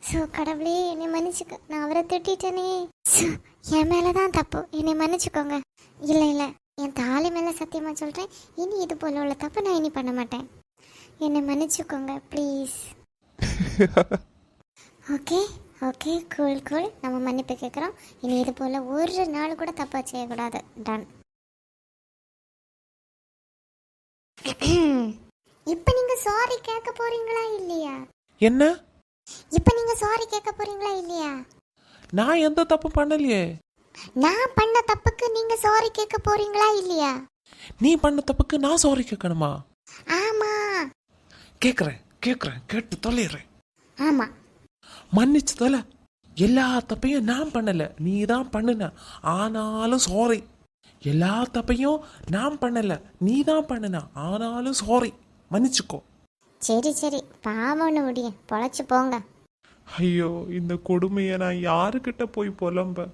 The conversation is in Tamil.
ஸோ கடவுளே என்னை மன்னிச்சுக்க, நான் அவரை திட்டேனே. ஸோ என் மேலே தான் தப்பு, என்னை மன்னிச்சுக்கோங்க. இல்லை இல்லை, என் தாலி மேலே சத்தியமாக சொல்கிறேன், இனி இது போல உள்ள தப்பு நான் இனி பண்ண மாட்டேன். என்னை மன்னிச்சுக்கோங்க please. Okay okay, cool cool, நம்ம மன்னிப்பு கேட்குறோம். இனி இது போல் ஒரு நாள் கூட தப்பாக செய்யக்கூடாது. டன். இப்போ நீங்கள் சாரி கேட்க போறீங்களா இல்லையா? என்ன? இப்போ நீங்கள் சாரி கேட்க போறீங்களா இல்லையா? நான் எந்த தப்பு பண்ணலையே. நான் பண்ண தப்புக்கு நீங்க சாரி கேட்க போறீங்களா இல்லையா? நீ பண்ண தப்புக்கு நான் சாரி கேட்கணுமா? ஆமா. கேட்குறேன் கேட்குறேன், கேட்டு தொலைறேன். ஆமா. மன்னிச்சு தொலை. எல்லா தப்பையும் நான் பண்ணல, நீ தான் பண்ணுன. ஆனாலும் சாரி. எல்லா தப்பையும் நான் பண்ணல, நீ தான் பண்ணுன. ஆனாலும் சாரி, மன்னிச்சுக்கோ. சரி சரி, பாவம்னு முடிய பொழைச்சு போங்க. ஐயோ, இந்த கொடுமையை நான் யாருக்கிட்ட போய் புலம்ப?